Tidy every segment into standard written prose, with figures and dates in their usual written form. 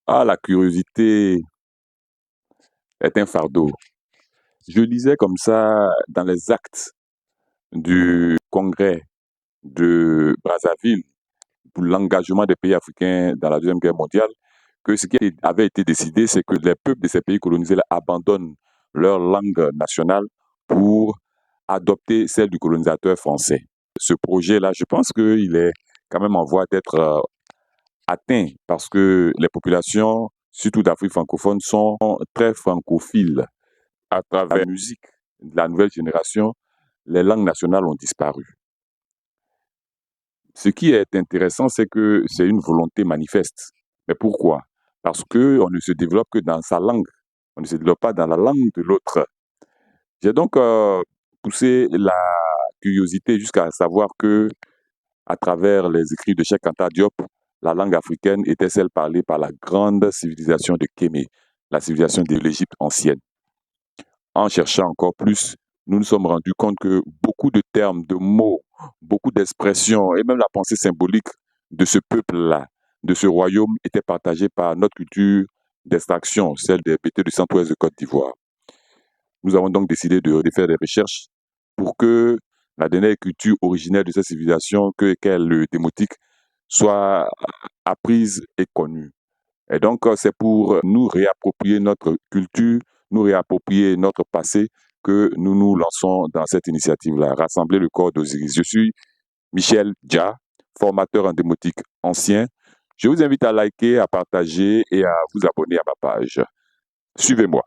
Ah, la curiosité est un fardeau. Je lisais comme ça dans les actes du congrès de Brazzaville pour l'engagement des pays africains dans la Deuxième Guerre mondiale que ce qui avait été décidé, c'est que les peuples de ces pays colonisés abandonnent leur langue nationale pour adopter celle du colonisateur français. Ce projet-là, je pense qu'il est quand même en voie d'être atteint parce que les populations, surtout d'Afrique francophone, sont très francophiles. À travers la musique de la nouvelle génération, les langues nationales ont disparu. Ce qui est intéressant, c'est que c'est une volonté manifeste. Mais pourquoi? Parce qu'on ne se développe que dans sa langue. On ne se développe pas dans la langue de l'autre. J'ai donc poussé la curiosité jusqu'à savoir que, à travers les écrits de Cheikh Anta Diop, la langue africaine était celle parlée par la grande civilisation de Kémé, la civilisation de l'Égypte ancienne. En cherchant encore plus, nous nous sommes rendus compte que beaucoup de termes, de mots, beaucoup d'expressions et même la pensée symbolique de ce peuple-là, de ce royaume, étaient partagés par notre culture d'extraction, celle des Bétés du centre-ouest de Côte d'Ivoire. Nous avons donc décidé de faire des recherches pour que la dernière culture originelle de cette civilisation, qu'est le démotique, soit apprise et connue. Et donc, c'est pour nous réapproprier notre culture, nous réapproprier notre passé que nous nous lançons dans cette initiative-là, Rassembler le corps d'Osiris. Je suis Michel Dia, formateur en démotique ancien. Je vous invite à liker, à partager et à vous abonner à ma page. Suivez-moi.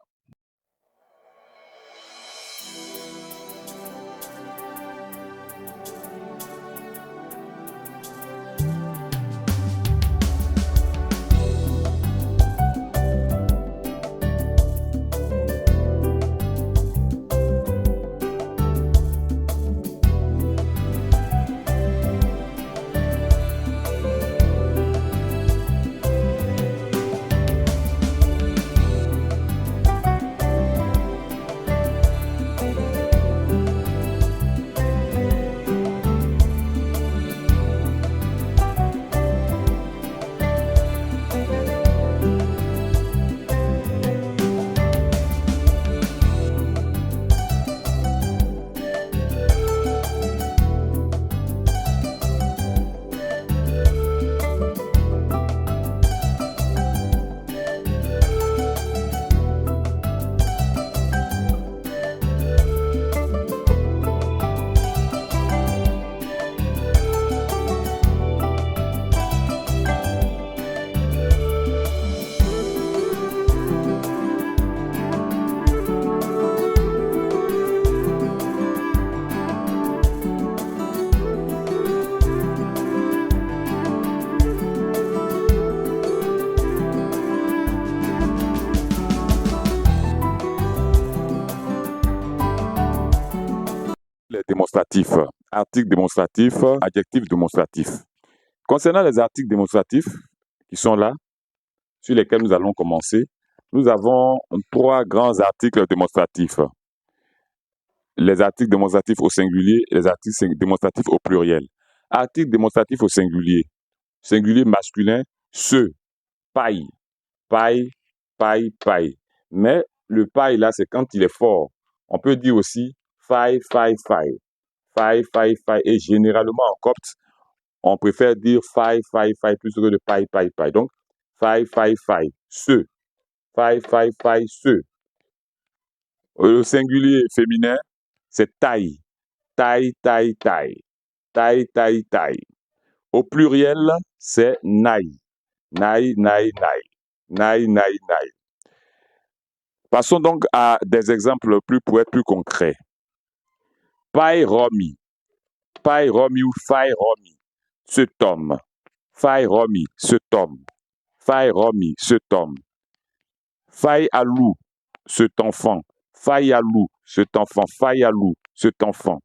Les démonstratifs, articles démonstratifs, adjectifs démonstratifs. Concernant les articles démonstratifs qui sont là, sur lesquels nous allons commencer, nous avons 3 grands articles démonstratifs. Les articles démonstratifs au singulier et les articles démonstratifs au pluriel. Article démonstratif au singulier. Singulier masculin, ce, paille, paille, paille, paille. Mais le paille là, c'est quand il est fort. On peut dire aussi faille, faille, faille. Faille, faille, faille. Et généralement en copte, on préfère dire faille, faille, faille plus que de paille, paille, paille. Donc, faille, faille, faille. Ce. Faille, faille, faille, ce. Le singulier féminin, c'est taille. Taille, taille, taille. Taille, taille, taille. Au pluriel, c'est naille. Naille, naille, naille. Naille, naille, naille. Passons donc à des exemples pour être plus concrets. Paille romi. Paille romi ou faille romi. Cet homme. Faille romi, cet homme. Faille romi, cet homme. Faille à loup, cet enfant. Faille à loup, cet enfant. Faille à loup, cet enfant.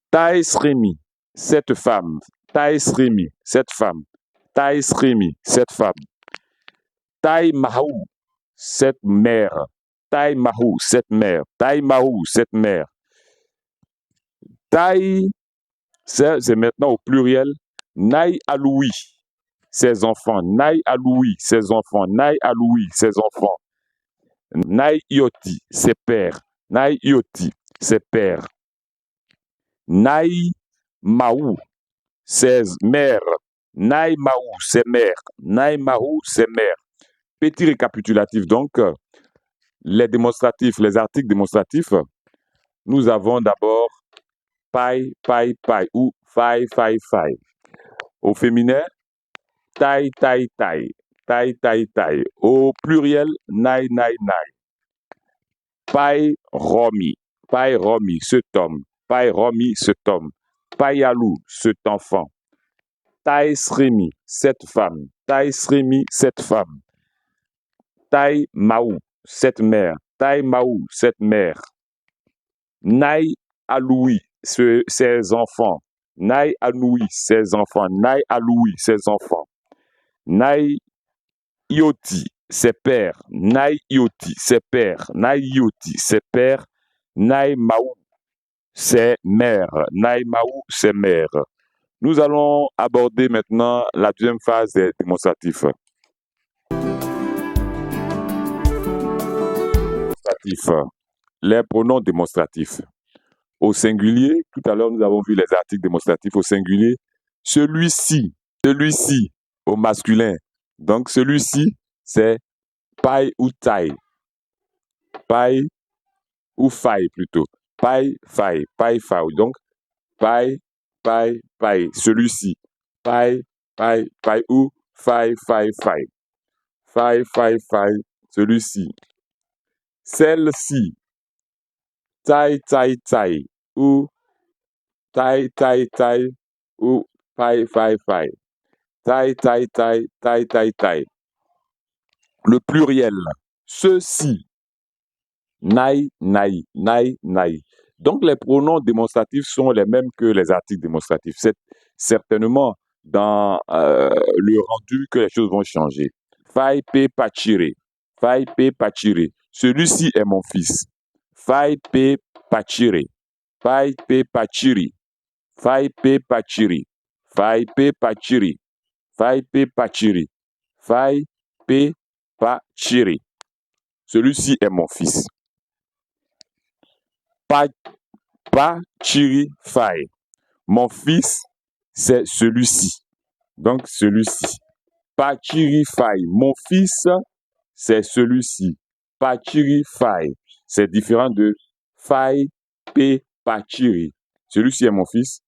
Taïs Rémi, cette femme. Taïs Rémi, cette femme. Taïs Rémi, cette femme. Taï Mahou, cette mère. Taï Mahou, cette mère. Taï Mahou, cette mère. Taï, c'est maintenant au pluriel. Naï Aloui, ses enfants. Nai Aloui, ses enfants. Nai Aloui, ses enfants. Nai Ioti, ses pères. Nai Ioti, ses pères. Nai Maou, ses mères. Nai Maou, ses mères. Nai Maou, ses mères. Petit récapitulatif donc, les démonstratifs, les articles démonstratifs, nous avons d'abord paille, paille, paille ou faille, faille, faille. Au féminin, taille, taille, taille, taille, taille, taille. Au pluriel, naille, naille, naille. Paille, romi, cet homme. Paille, romi, cet homme. Paillalou, cet enfant. Taille, srimi, cette femme. Taille, srimi, cette femme. Taille, maou, cette mère. Taille, maou, cette mère. Naï, aloui, ses enfants. Naï, anoui, ses enfants. Naï, aloui, ses enfants. Naï, ioti, ses pères. Naï, ioti, ses pères. Naï, ioti, ses pères. Naï, maou, ses mères. Naï, maou, ses mères. Nous allons aborder maintenant la deuxième phase des démonstratifs. Les pronoms démonstratifs. Au singulier, tout à l'heure nous avons vu les articles démonstratifs au singulier. Celui-ci, celui-ci au masculin. Donc celui-ci, c'est paille ou taille. Paille ou faille plutôt. Paille, faille, paille, faille. Donc paille, paille, paille. Celui-ci. Paille, paille, paille ou faille, faille, faille. Faille, faille, faille. Celui-ci. Celle-ci. Taille, taille, taille. Ou taille, taille, taille. Ou faille, faille, faille. Taille, taille, taille, taille, taille, taille. Le pluriel. Ceci. Naï, naï, naï, naï. Donc les pronoms démonstratifs sont les mêmes que les articles démonstratifs. C'est certainement dans le rendu que les choses vont changer. Faille pe pachire. Faille pe pachire. Celui-ci est mon fils. Faille pe pachire. Faille pe pachiri. Faille pe pachiri. Faille pe pachiri. Faille pe pachiri. Faille pe pachiri. Celui-ci est mon fils. Pachiri faille. Mon fils, c'est celui-ci. Donc celui-ci. Pachiri faille. Mon fils, c'est celui-ci. Pachiri faille. C'est différent de faille pe pachiri. Celui-ci est mon fils.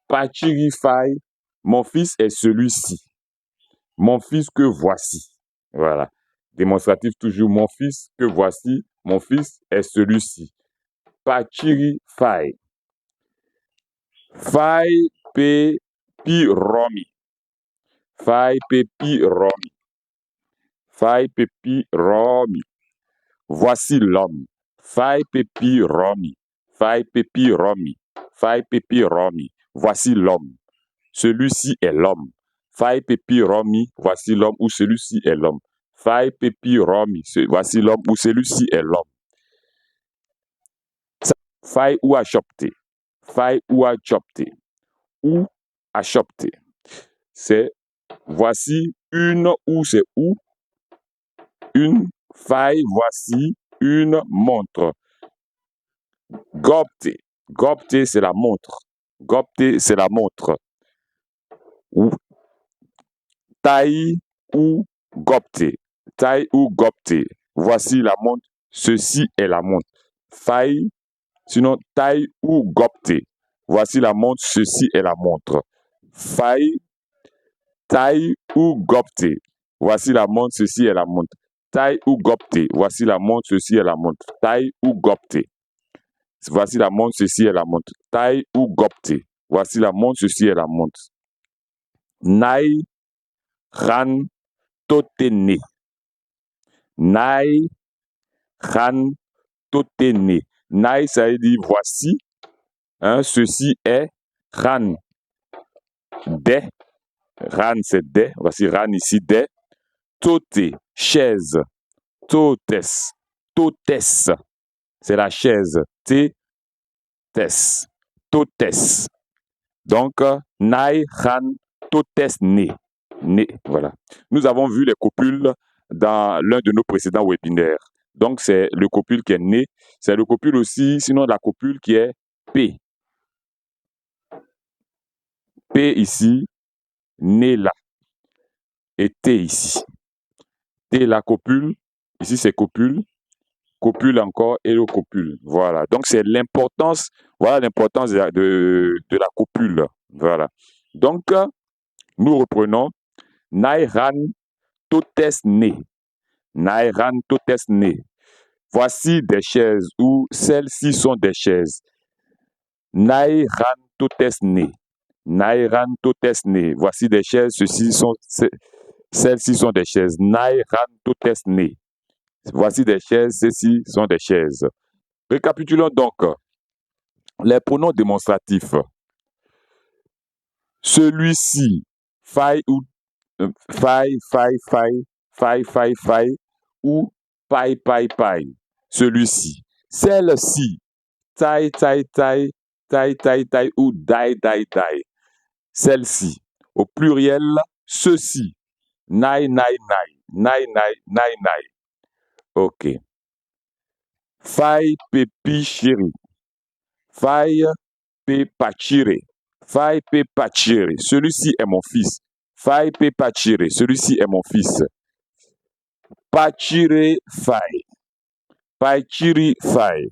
Pachiri faille. Mon fils est celui-ci. Mon fils que voici. Voilà. Démonstratif toujours. Mon fils que voici. Mon fils est celui-ci. Pachiri faille. Faille pe pi romi. Faille pe pi romi. Faille pe pi romi. Voici l'homme. Faille pe pi romi. Faille pe pi romi. Faille pe pi romi. Voici l'homme. Celui-ci est l'homme. Faille pe pi romi. Voici l'homme ou celui-ci est l'homme. Faille pe pi romi. Voici l'homme ou celui-ci est l'homme. Faille ou achopte. Faille ou achopte. Ou achopte. C'est voici une ou c'est où. Une faille, voici une montre. Gopte. Gopte, c'est la montre. Gopte, c'est la montre. Ou taille ou gopte. Taille ou gopte. Voici la montre. Ceci est la montre. Faille, sinon taille ou gopte. Voici la montre. Ceci est la montre. Faille, taille ou gopte. Voici la montre. Ceci est la montre. Taille ou gopte. Voici la montre. Ceci est la montre. Taille ou gopte. Voici la montre. Ceci est la montre. Taille ou gopte. Voici la montre. Ceci est la montre. Naï, ran, totene. Naï, ran, totene. Naï, ça veut dire voici. Hein, ceci est ran. Des. Ran, c'est des. Voici ran ici, des. Tote, chaise. Totes. Totes. C'est la chaise. T-tes. Totes. Donc, naï, ran, totes, ne. né. Voilà. Nous avons vu les copules dans l'un de nos précédents webinaires. Donc, c'est le copule qui est né. C'est le copule aussi, sinon la copule qui est P. P ici, né là. Et T ici. T la copule. Ici, c'est copule. Copule encore et le copule. Voilà. Donc, c'est l'importance, voilà l'importance de la copule. Voilà. Donc, nous reprenons. Nairan totes né. Nairan totes né. Voici des chaises ou celles-ci sont des chaises. Nairan totes né. Nairan totes né. Voici des chaises, celles-ci sont des chaises. Nairan totes né. Voici des chaises, celles-ci sont des chaises. Récapitulons donc les pronoms démonstratifs. Celui-ci, faille ou faille ou paille. Celui-ci. Celle-ci, taille ou die. Celle-ci. Au pluriel, ceci. Nai. Ok. Faille pépi chéri. Faille pe pachire. Faille pe pachire. Celui-ci est mon fils. Faille pe pachire. Celui-ci est mon fils. Pachire faille. Pachiri faille.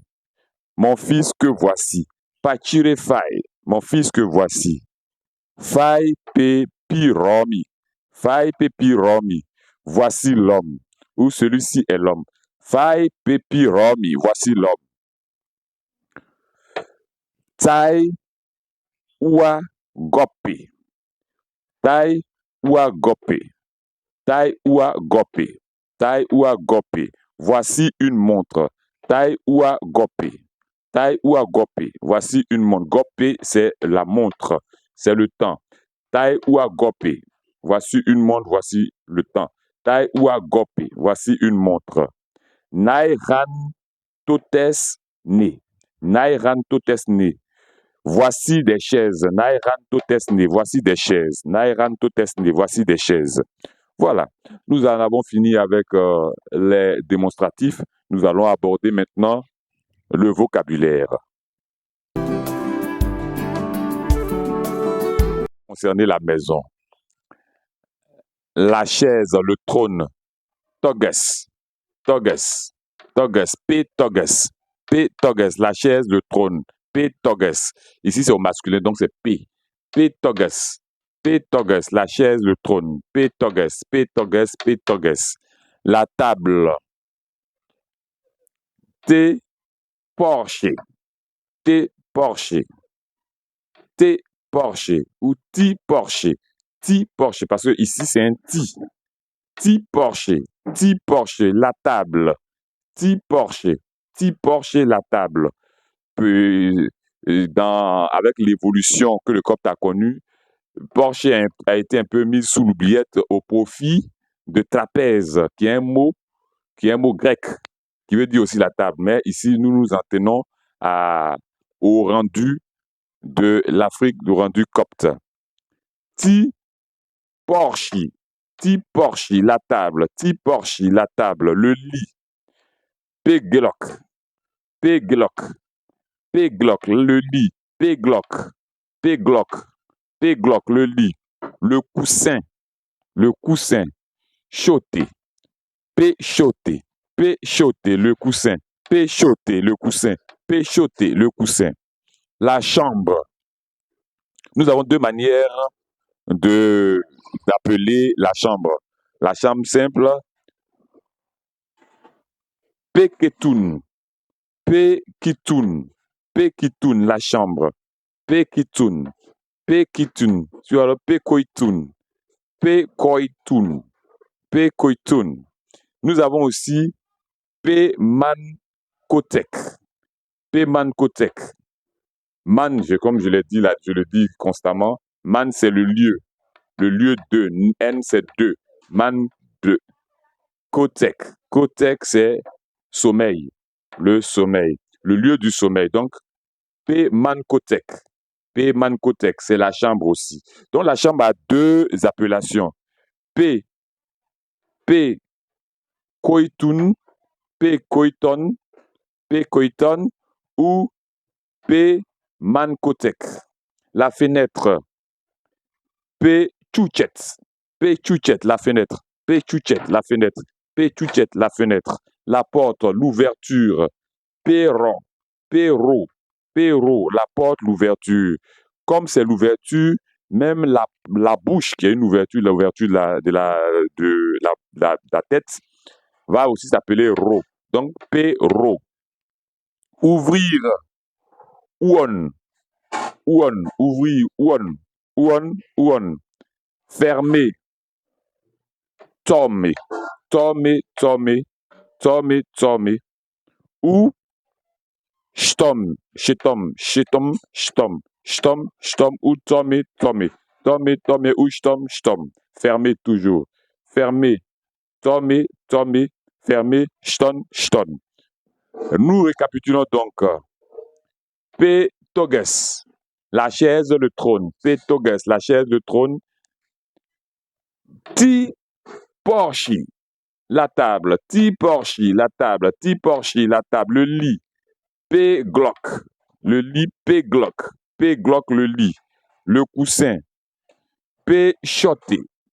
Mon fils que voici. Pachire faille. Mon fils que voici. Faille pe piromi. Faille pe piromi. Voici l'homme. Ou celui-ci est l'homme. Faille pe piromi. Voici l'homme. Tai ua gope. Tai ua gope. Tai ua gope. Tai ua gope. Voici une montre. Tai ua gope. Tai ua gope. Voici une montre. Gope, c'est la montre. C'est le temps. Tai ua gope. Voici une montre. Voici le temps. Tai ua gope. Voici une montre. Nairan totes ne. Nairan totes ne. Voici des chaises. Nairan totes ne. Voici des chaises. Nairan totes ne. Voici des chaises. Voilà. Nous en avons fini avec les démonstratifs. Nous allons aborder maintenant le vocabulaire. Concerner la maison. La chaise, le trône. Toges. P toges. La chaise, le trône. P toges. Ici, c'est au masculin, donc c'est P. P toges. La chaise, le trône. P toges. La table. T porche. Ou ti porche. Parce que ici, c'est un ti. Ti porche. La table. Ti porche, la table. Avec l'évolution que le copte a connue, porche a été un peu mis sous l'oubliette au profit de trapèze, qui est un mot grec, qui veut dire aussi la table. Mais ici, nous nous en tenons au rendu de l'Afrique, du rendu copte. Ti porche, la table. Ti porche, la table. Le lit. Peglok, le lit. Peglok, le lit. Le coussin. Choté. Péchoté, le coussin. Péchoté, le coussin. La chambre. Nous avons deux manières d'appeler la chambre. La chambre simple. Peketoun, la chambre. Pekitoun. Tu as le pekoitoun. Nous avons aussi Pemankotek. Man, comme je l'ai dit là, je le dis constamment. Man, c'est le lieu. Le lieu de. N, c'est deux. Man, deux. Kotek, c'est sommeil. Le sommeil. Le lieu du sommeil. Donc, Pemankotek, c'est la chambre aussi. Donc, la chambre a deux appellations. P, P, koitun, P, koiton, P, koiton ou P, mankotek. La fenêtre, P, chouchet, P, chouchet, la fenêtre, P, chouchet, la fenêtre, P, chouchet, la fenêtre. La porte, l'ouverture, perron, perro, perro, la porte, l'ouverture. Comme c'est l'ouverture, même la bouche qui est une ouverture, l'ouverture de la tête, va aussi s'appeler ro. Donc, perro. Ouvrir, ouon, ouon, ouvrir, ouon, ouon, ouon. Fermer, tome, tome, tome, tome, tome. Ou Stom, shetom, shetom, stom, stom, stom ou tome, tome, tome, tome ou stom. Fermez toujours. Fermez, tome, tome, fermez, ston. Nous récapitulons donc. P toges, la chaise, le trône. P toges, la chaise, le trône. Ti porchi, la table. Ti porchi, la table. Ti porchi, la table. Le lit. P glock, le lit, P glock, le lit, le coussin, P shot,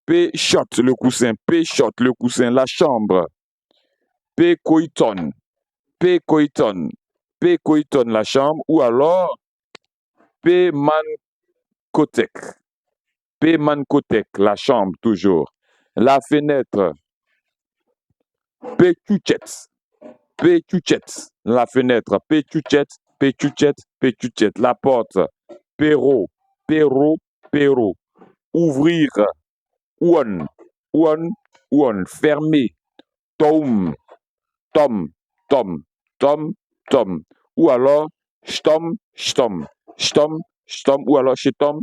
le coussin, P shot, le coussin, la chambre, P koiton, P koiton, la chambre, ou alors P mankotek, la chambre, toujours. La fenêtre, P chouchet, la fenêtre, P chouchet, la porte, perro, ouvrir, ouon, fermer, tom, ou alors stom, ou alors shetom.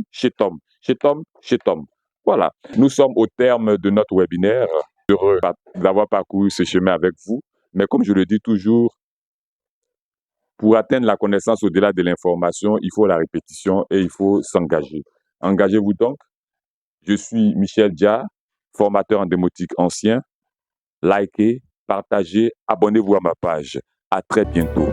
Voilà, nous sommes au terme de notre webinaire. Heureux d'avoir parcouru ce chemin avec vous. Mais comme je le dis toujours, pour atteindre la connaissance au-delà de l'information, il faut la répétition et il faut s'engager. Engagez-vous donc. Je suis Michel Dia, formateur en démotique ancien. Likez, partagez, abonnez-vous à ma page. À très bientôt.